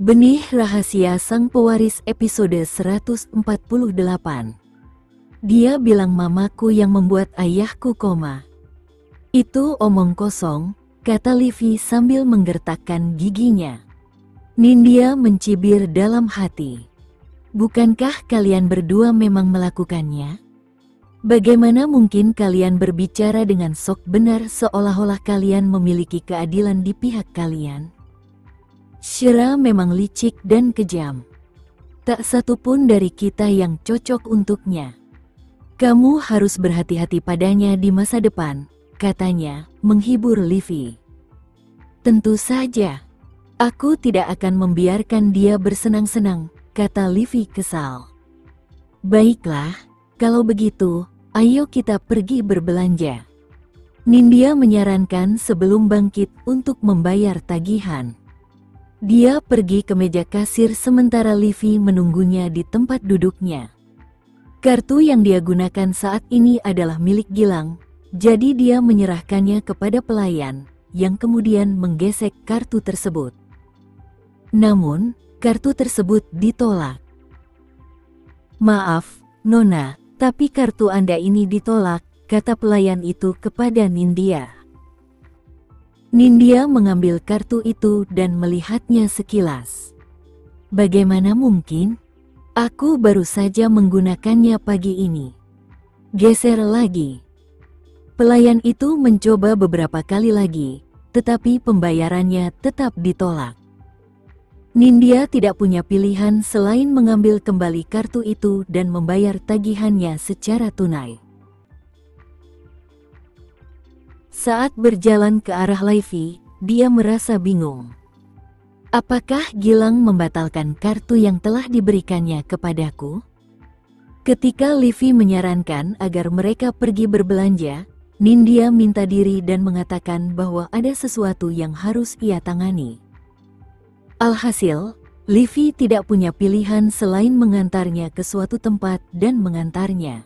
Benih Rahasia Sang Pewaris episode 148. Dia bilang mamaku yang membuat ayahku koma. Itu omong kosong, kata Livy sambil menggertakkan giginya. Nindya mencibir dalam hati. Bukankah kalian berdua memang melakukannya? Bagaimana mungkin kalian berbicara dengan sok benar seolah-olah kalian memiliki keadilan di pihak kalian? Shira memang licik dan kejam. Tak satu pun dari kita yang cocok untuknya. Kamu harus berhati-hati padanya di masa depan, katanya, menghibur Livy. Tentu saja. Aku tidak akan membiarkan dia bersenang-senang, kata Livy kesal. Baiklah, kalau begitu, ayo kita pergi berbelanja. Nindya menyarankan sebelum bangkit untuk membayar tagihan. Dia pergi ke meja kasir sementara Livy menunggunya di tempat duduknya. Kartu yang dia gunakan saat ini adalah milik Gilang, jadi dia menyerahkannya kepada pelayan, yang kemudian menggesek kartu tersebut. Namun, kartu tersebut ditolak. Maaf, Nona, tapi kartu Anda ini ditolak, kata pelayan itu kepada Nindya. Nindya mengambil kartu itu dan melihatnya sekilas. Bagaimana mungkin? Aku baru saja menggunakannya pagi ini. Geser lagi. Pelayan itu mencoba beberapa kali lagi, tetapi pembayarannya tetap ditolak. Nindya tidak punya pilihan selain mengambil kembali kartu itu dan membayar tagihannya secara tunai. Saat berjalan ke arah Livy, dia merasa bingung. Apakah Gilang membatalkan kartu yang telah diberikannya kepadaku? Ketika Livy menyarankan agar mereka pergi berbelanja, Nindya minta diri dan mengatakan bahwa ada sesuatu yang harus ia tangani. Alhasil, Livy tidak punya pilihan selain mengantarnya ke suatu tempat dan mengantarnya.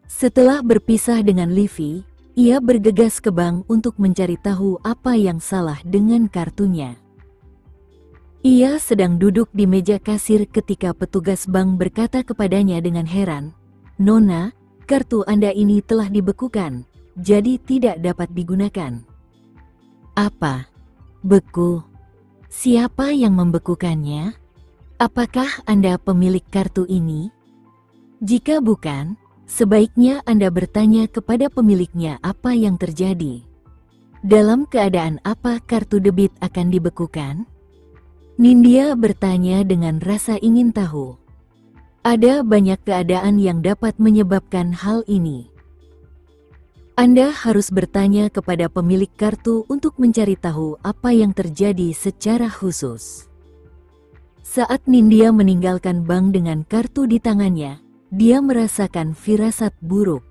Setelah berpisah dengan Livy, ia bergegas ke bank untuk mencari tahu apa yang salah dengan kartunya. Ia sedang duduk di meja kasir ketika petugas bank berkata kepadanya dengan heran, "Nona, kartu Anda ini telah dibekukan, jadi tidak dapat digunakan." "Apa? Beku? Siapa yang membekukannya? Apakah Anda pemilik kartu ini? Jika bukan, sebaiknya Anda bertanya kepada pemiliknya apa yang terjadi. Dalam keadaan apa kartu debit akan dibekukan?" Nindya bertanya dengan rasa ingin tahu. Ada banyak keadaan yang dapat menyebabkan hal ini. Anda harus bertanya kepada pemilik kartu untuk mencari tahu apa yang terjadi secara khusus. Saat Nindya meninggalkan bank dengan kartu di tangannya, dia merasakan firasat buruk.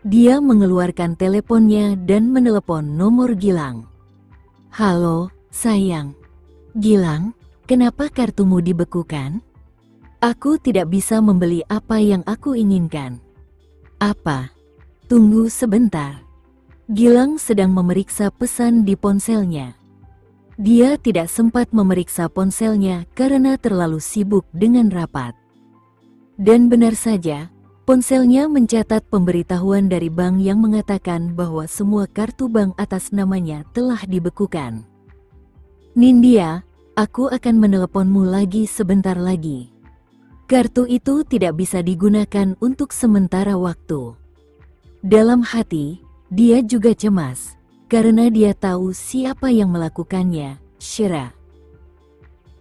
Dia mengeluarkan teleponnya dan menelepon nomor Gilang. "Halo, sayang. Gilang, kenapa kartumu dibekukan? Aku tidak bisa membeli apa yang aku inginkan." "Apa? Tunggu sebentar." Gilang sedang memeriksa pesan di ponselnya. Dia tidak sempat memeriksa ponselnya karena terlalu sibuk dengan rapat. Dan benar saja, ponselnya mencatat pemberitahuan dari bank yang mengatakan bahwa semua kartu bank atas namanya telah dibekukan. "Nindya, aku akan meneleponmu lagi sebentar lagi. Kartu itu tidak bisa digunakan untuk sementara waktu." Dalam hati, dia juga cemas, karena dia tahu siapa yang melakukannya, Shira.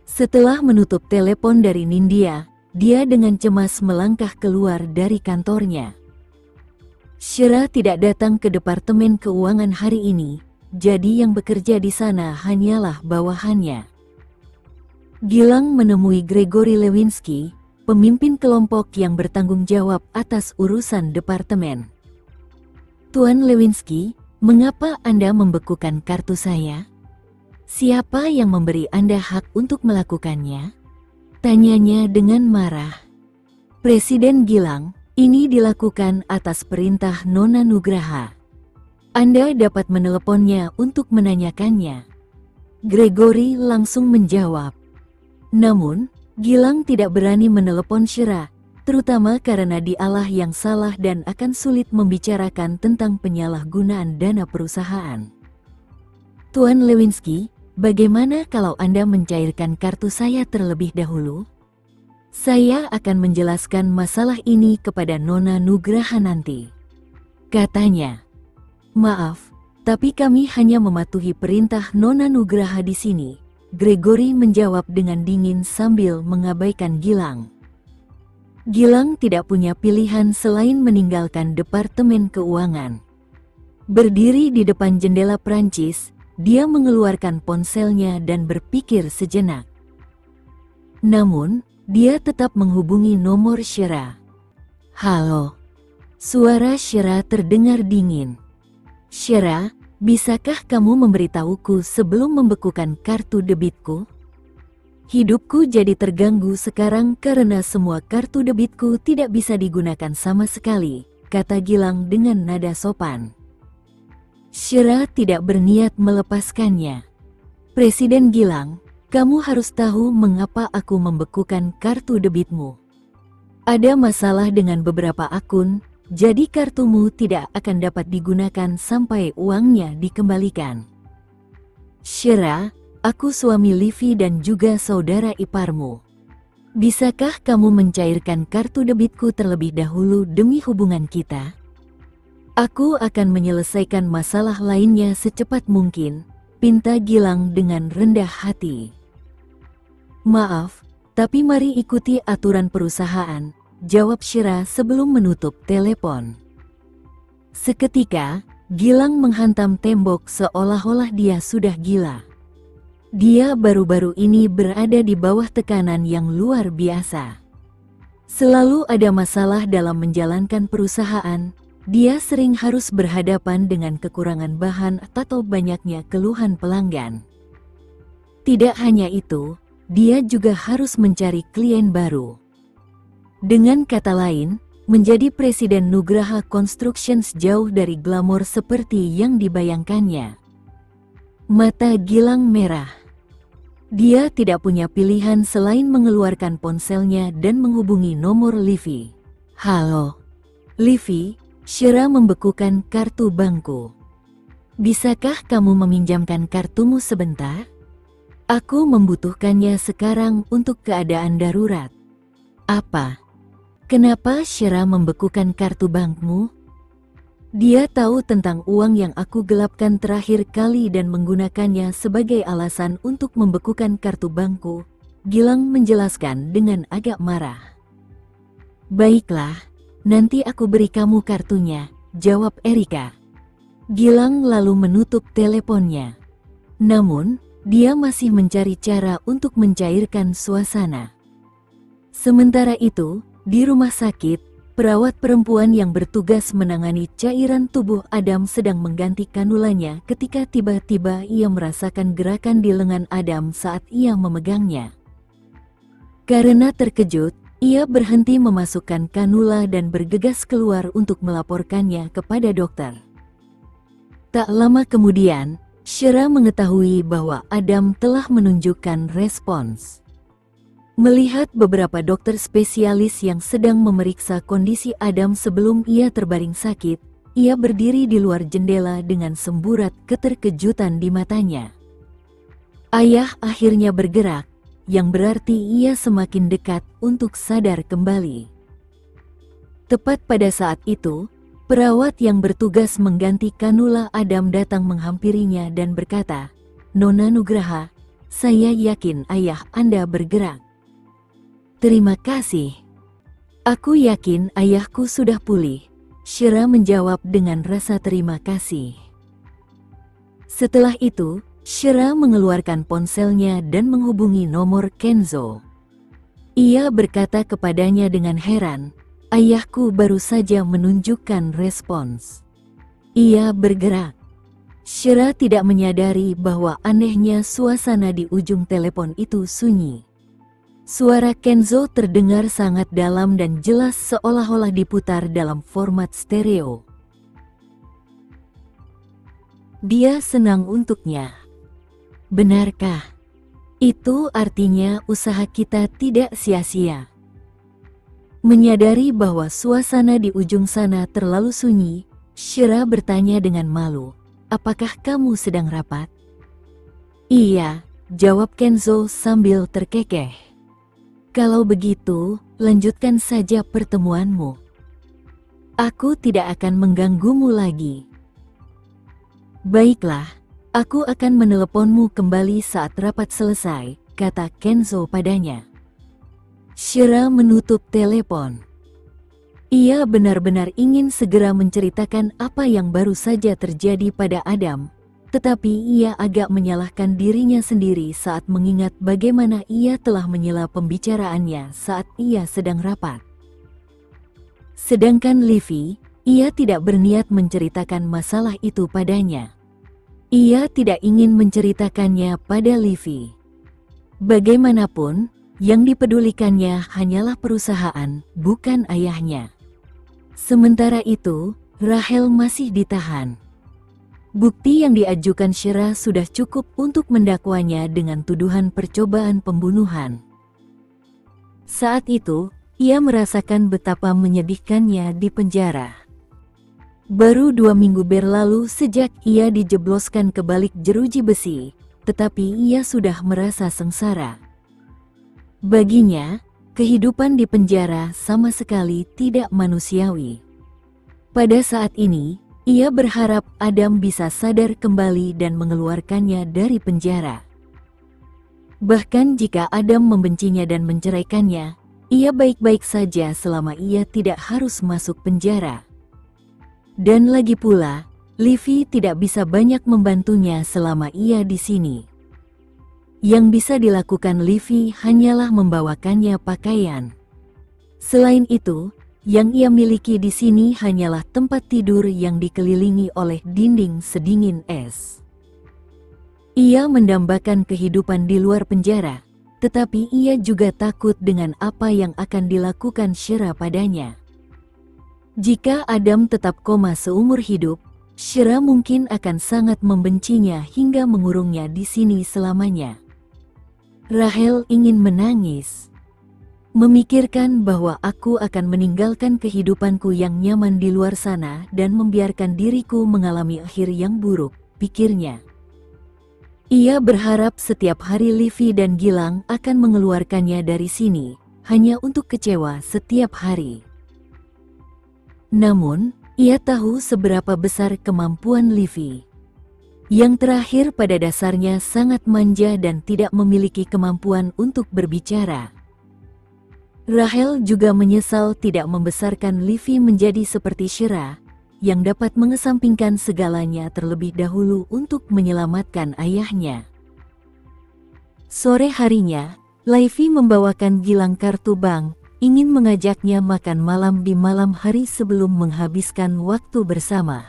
Setelah menutup telepon dari Nindya, dia dengan cemas melangkah keluar dari kantornya. Shira tidak datang ke departemen keuangan hari ini, jadi yang bekerja di sana hanyalah bawahannya. Gilang menemui Gregory Lewinsky, pemimpin kelompok yang bertanggung jawab atas urusan departemen. "Tuan Lewinsky, mengapa Anda membekukan kartu saya? Siapa yang memberi Anda hak untuk melakukannya?" tanyanya dengan marah. "Presiden Gilang, ini dilakukan atas perintah Nona Nugraha. Anda dapat meneleponnya untuk menanyakannya." Gregory langsung menjawab. Namun, Gilang tidak berani menelepon Shira, terutama karena dialah yang salah dan akan sulit membicarakan tentang penyalahgunaan dana perusahaan. Tuan Lewinsky, bagaimana kalau Anda mencairkan kartu saya terlebih dahulu? Saya akan menjelaskan masalah ini kepada Nona Nugraha nanti, katanya. Maaf, tapi kami hanya mematuhi perintah Nona Nugraha di sini, Gregory menjawab dengan dingin sambil mengabaikan Gilang. Gilang tidak punya pilihan selain meninggalkan Departemen Keuangan. Berdiri di depan jendela Prancis, dia mengeluarkan ponselnya dan berpikir sejenak. Namun, dia tetap menghubungi nomor Shira. Halo. Suara Shira terdengar dingin. Shira, bisakah kamu memberitahuku sebelum membekukan kartu debitku? Hidupku jadi terganggu sekarang karena semua kartu debitku tidak bisa digunakan sama sekali, kata Gilang dengan nada sopan. Shira tidak berniat melepaskannya. Presiden Gilang, kamu harus tahu mengapa aku membekukan kartu debitmu. Ada masalah dengan beberapa akun, jadi kartumu tidak akan dapat digunakan sampai uangnya dikembalikan. Shira, aku suami Livy dan juga saudara iparmu. Bisakah kamu mencairkan kartu debitku terlebih dahulu demi hubungan kita? Aku akan menyelesaikan masalah lainnya secepat mungkin, pinta Gilang dengan rendah hati. Maaf, tapi mari ikuti aturan perusahaan, jawab Shira sebelum menutup telepon. Seketika, Gilang menghantam tembok seolah-olah dia sudah gila. Dia baru-baru ini berada di bawah tekanan yang luar biasa. Selalu ada masalah dalam menjalankan perusahaan, dia sering harus berhadapan dengan kekurangan bahan atau banyaknya keluhan pelanggan. Tidak hanya itu, dia juga harus mencari klien baru. Dengan kata lain, menjadi Presiden Nugraha Constructions jauh dari glamor seperti yang dibayangkannya. Mata Gilang merah. Dia tidak punya pilihan selain mengeluarkan ponselnya dan menghubungi nomor Livy. Halo. Livy, Shira membekukan kartu bankku. Bisakah kamu meminjamkan kartumu sebentar? Aku membutuhkannya sekarang untuk keadaan darurat. Apa? Kenapa Shira membekukan kartu bankmu? Dia tahu tentang uang yang aku gelapkan terakhir kali dan menggunakannya sebagai alasan untuk membekukan kartu bankku, Gilang menjelaskan dengan agak marah. Baiklah, nanti aku beri kamu kartunya, jawab Erika. Gilang lalu menutup teleponnya. Namun, dia masih mencari cara untuk mencairkan suasana. Sementara itu, di rumah sakit, perawat perempuan yang bertugas menangani cairan tubuh Adam sedang mengganti kanulanya ketika tiba-tiba ia merasakan gerakan di lengan Adam saat ia memegangnya. Karena terkejut, ia berhenti memasukkan kanula dan bergegas keluar untuk melaporkannya kepada dokter. Tak lama kemudian, Shira mengetahui bahwa Adam telah menunjukkan respons. Melihat beberapa dokter spesialis yang sedang memeriksa kondisi Adam sebelum ia terbaring sakit, ia berdiri di luar jendela dengan semburat keterkejutan di matanya. Ayah akhirnya bergerak, yang berarti ia semakin dekat untuk sadar kembali. Tepat pada saat itu, perawat yang bertugas mengganti kanula Adam datang menghampirinya dan berkata, "Nona Nugraha, saya yakin ayah Anda bergerak." "Terima kasih. Aku yakin ayahku sudah pulih," Shira menjawab dengan rasa terima kasih. Setelah itu, Shira mengeluarkan ponselnya dan menghubungi nomor Kenzo. Ia berkata kepadanya dengan heran, "Ayahku baru saja menunjukkan respons. Ia bergerak." Shira tidak menyadari bahwa anehnya suasana di ujung telepon itu sunyi. Suara Kenzo terdengar sangat dalam dan jelas seolah-olah diputar dalam format stereo. Dia senang untuknya. Benarkah? Itu artinya usaha kita tidak sia-sia. Menyadari bahwa suasana di ujung sana terlalu sunyi, Shira bertanya dengan malu, "Apakah kamu sedang rapat?" "Iya," jawab Kenzo sambil terkekeh. "Kalau begitu, lanjutkan saja pertemuanmu. Aku tidak akan mengganggumu lagi." "Baiklah, aku akan meneleponmu kembali saat rapat selesai," kata Kenzo padanya. Shira menutup telepon. Ia benar-benar ingin segera menceritakan apa yang baru saja terjadi pada Adam, tetapi ia agak menyalahkan dirinya sendiri saat mengingat bagaimana ia telah menyela pembicaraannya saat ia sedang rapat. Sedangkan Livy, ia tidak berniat menceritakan masalah itu padanya. Ia tidak ingin menceritakannya pada Livy. Bagaimanapun, yang dipedulikannya hanyalah perusahaan, bukan ayahnya. Sementara itu, Rahel masih ditahan. Bukti yang diajukan Shira sudah cukup untuk mendakwanya dengan tuduhan percobaan pembunuhan. Saat itu, ia merasakan betapa menyedihkannya di penjara. Baru 2 minggu berlalu sejak ia dijebloskan ke balik jeruji besi, tetapi ia sudah merasa sengsara. Baginya, kehidupan di penjara sama sekali tidak manusiawi. Pada saat ini, ia berharap Adam bisa sadar kembali dan mengeluarkannya dari penjara. Bahkan jika Adam membencinya dan menceraikannya, ia baik-baik saja selama ia tidak harus masuk penjara. Dan lagi pula, Livy tidak bisa banyak membantunya selama ia di sini. Yang bisa dilakukan Livy hanyalah membawakannya pakaian. Selain itu, yang ia miliki di sini hanyalah tempat tidur yang dikelilingi oleh dinding sedingin es. Ia mendambakan kehidupan di luar penjara, tetapi ia juga takut dengan apa yang akan dilakukan Shira padanya. Jika Adam tetap koma seumur hidup, Shira mungkin akan sangat membencinya hingga mengurungnya di sini selamanya. Rahel ingin menangis. Memikirkan bahwa aku akan meninggalkan kehidupanku yang nyaman di luar sana dan membiarkan diriku mengalami akhir yang buruk, pikirnya. Ia berharap setiap hari Livy dan Gilang akan mengeluarkannya dari sini, hanya untuk kecewa setiap hari. Namun, ia tahu seberapa besar kemampuan Livy. Yang terakhir pada dasarnya sangat manja dan tidak memiliki kemampuan untuk berbicara. Rahel juga menyesal tidak membesarkan Livy menjadi seperti Shira, yang dapat mengesampingkan segalanya terlebih dahulu untuk menyelamatkan ayahnya. Sore harinya, Livy membawakan Gilang kartu bank, ingin mengajaknya makan malam di malam hari sebelum menghabiskan waktu bersama.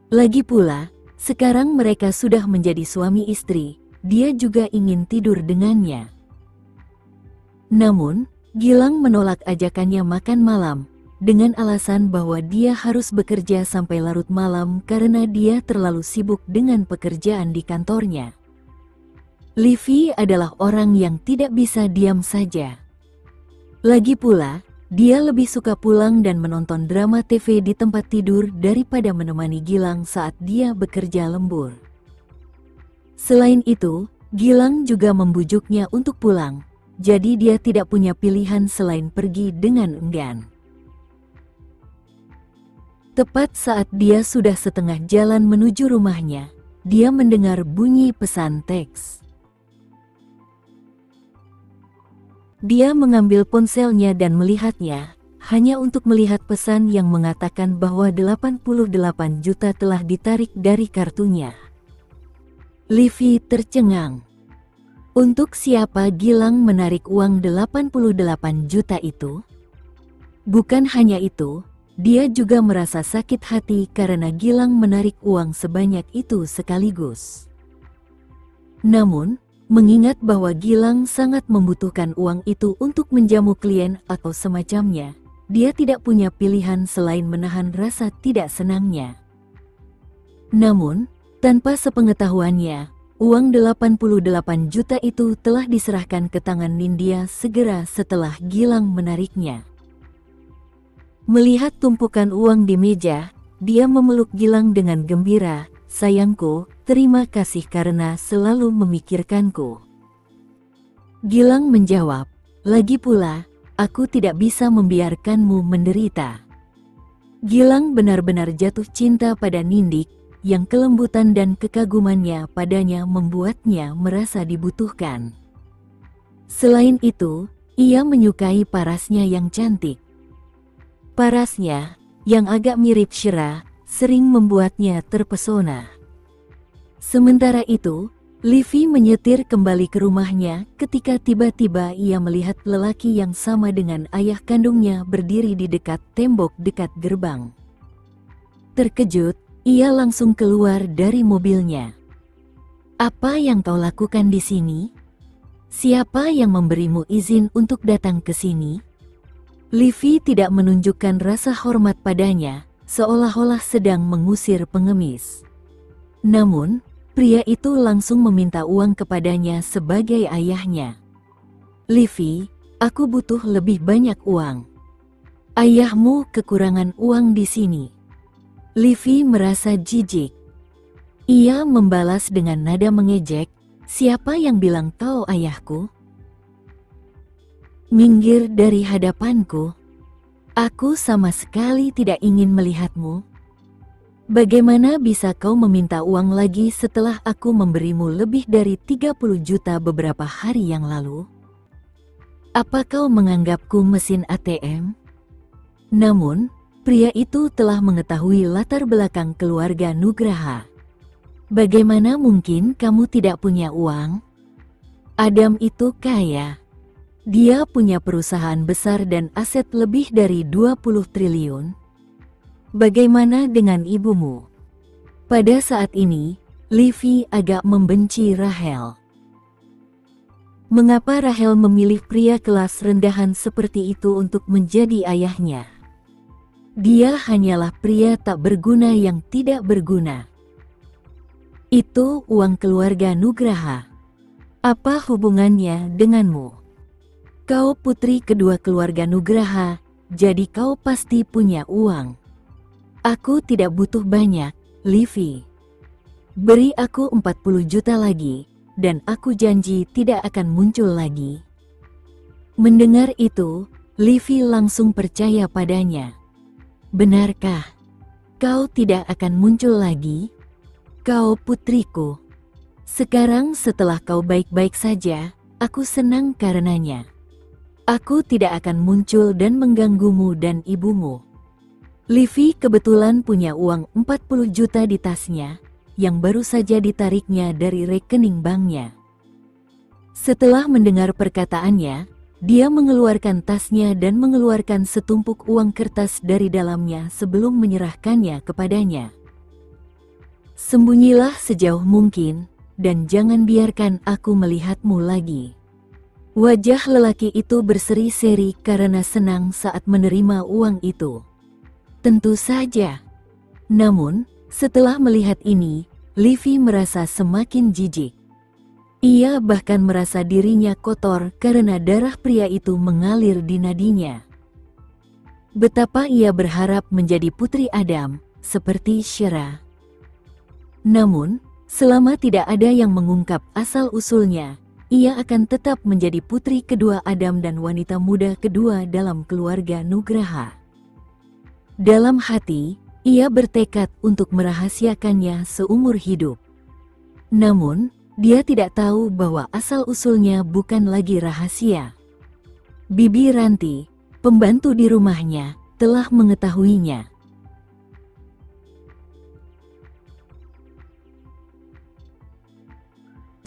Lagi pula, sekarang mereka sudah menjadi suami istri, dia juga ingin tidur dengannya. Namun, Gilang menolak ajakannya makan malam, dengan alasan bahwa dia harus bekerja sampai larut malam karena dia terlalu sibuk dengan pekerjaan di kantornya. Livy adalah orang yang tidak bisa diam saja. Lagi pula, dia lebih suka pulang dan menonton drama TV di tempat tidur daripada menemani Gilang saat dia bekerja lembur. Selain itu, Gilang juga membujuknya untuk pulang, jadi dia tidak punya pilihan selain pergi dengan enggan. Tepat saat dia sudah setengah jalan menuju rumahnya, dia mendengar bunyi pesan teks. Dia mengambil ponselnya dan melihatnya, hanya untuk melihat pesan yang mengatakan bahwa 88 juta telah ditarik dari kartunya. Livy tercengang. Untuk siapa Gilang menarik uang 88 juta itu? Bukan hanya itu, dia juga merasa sakit hati karena Gilang menarik uang sebanyak itu sekaligus. Namun, mengingat bahwa Gilang sangat membutuhkan uang itu untuk menjamu klien atau semacamnya, dia tidak punya pilihan selain menahan rasa tidak senangnya. Namun, tanpa sepengetahuannya, Uang 88 juta itu telah diserahkan ke tangan Nindya segera setelah Gilang menariknya. Melihat tumpukan uang di meja, dia memeluk Gilang dengan gembira. "Sayangku, terima kasih karena selalu memikirkanku." Gilang menjawab, "Lagi pula, aku tidak bisa membiarkanmu menderita." Gilang benar-benar jatuh cinta pada Nindik, yang kelembutan dan kekagumannya padanya membuatnya merasa dibutuhkan. Selain itu, ia menyukai parasnya yang cantik. Parasnya, yang agak mirip Shira, sering membuatnya terpesona. Sementara itu, Livi menyetir kembali ke rumahnya ketika tiba-tiba ia melihat lelaki yang sama dengan ayah kandungnya berdiri di dekat tembok dekat gerbang. Terkejut, ia langsung keluar dari mobilnya. "Apa yang kau lakukan di sini? Siapa yang memberimu izin untuk datang ke sini?" Livi tidak menunjukkan rasa hormat padanya, seolah-olah sedang mengusir pengemis. Namun, pria itu langsung meminta uang kepadanya sebagai ayahnya. "Livi, aku butuh lebih banyak uang. Ayahmu kekurangan uang di sini." Livi merasa jijik. Ia membalas dengan nada mengejek, "Siapa yang bilang kau ayahku? Minggir dari hadapanku. Aku sama sekali tidak ingin melihatmu. Bagaimana bisa kau meminta uang lagi setelah aku memberimu lebih dari 30 juta beberapa hari yang lalu? Apa kau menganggapku mesin ATM?" Namun, pria itu telah mengetahui latar belakang keluarga Nugraha. "Bagaimana mungkin kamu tidak punya uang? Adam itu kaya. Dia punya perusahaan besar dan aset lebih dari 20 triliun. Bagaimana dengan ibumu?" Pada saat ini, Livi agak membenci Rahel. Mengapa Rahel memilih pria kelas rendahan seperti itu untuk menjadi ayahnya? Dia hanyalah pria tak berguna yang tidak berguna. Itu uang keluarga Nugraha. Apa hubungannya denganmu? Kau putri kedua keluarga Nugraha, jadi kau pasti punya uang. Aku tidak butuh banyak, Livi. Beri aku 40 juta lagi, dan aku janji tidak akan muncul lagi." Mendengar itu, Livi langsung percaya padanya. "Benarkah? Kau tidak akan muncul lagi? Kau putriku. Sekarang setelah kau baik-baik saja, aku senang karenanya. Aku tidak akan muncul dan mengganggumu dan ibumu." Livi kebetulan punya uang 40 juta di tasnya, yang baru saja ditariknya dari rekening banknya. Setelah mendengar perkataannya, dia mengeluarkan tasnya dan mengeluarkan setumpuk uang kertas dari dalamnya sebelum menyerahkannya kepadanya. "Sembunyilah sejauh mungkin, dan jangan biarkan aku melihatmu lagi." Wajah lelaki itu berseri-seri karena senang saat menerima uang itu. Tentu saja. Namun, setelah melihat ini, Livi merasa semakin jijik. Ia bahkan merasa dirinya kotor karena darah pria itu mengalir di nadinya. Betapa ia berharap menjadi putri Adam, seperti Shira. Namun, selama tidak ada yang mengungkap asal-usulnya, ia akan tetap menjadi putri kedua Adam dan wanita muda kedua dalam keluarga Nugraha. Dalam hati, ia bertekad untuk merahasiakannya seumur hidup. Namun, dia tidak tahu bahwa asal-usulnya bukan lagi rahasia. Bibi Ranti, pembantu di rumahnya, telah mengetahuinya.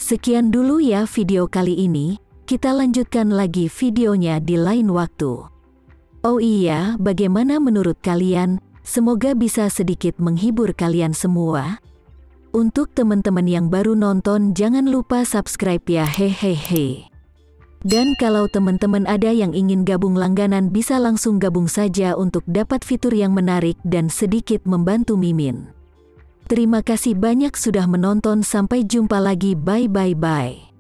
Sekian dulu ya video kali ini, kita lanjutkan lagi videonya di lain waktu. Oh iya, bagaimana menurut kalian? Semoga bisa sedikit menghibur kalian semua. Untuk teman-teman yang baru nonton, jangan lupa subscribe ya, hehehe. Dan kalau teman-teman ada yang ingin gabung langganan, bisa langsung gabung saja untuk dapat fitur yang menarik dan sedikit membantu Mimin. Terima kasih banyak sudah menonton, sampai jumpa lagi, bye bye bye.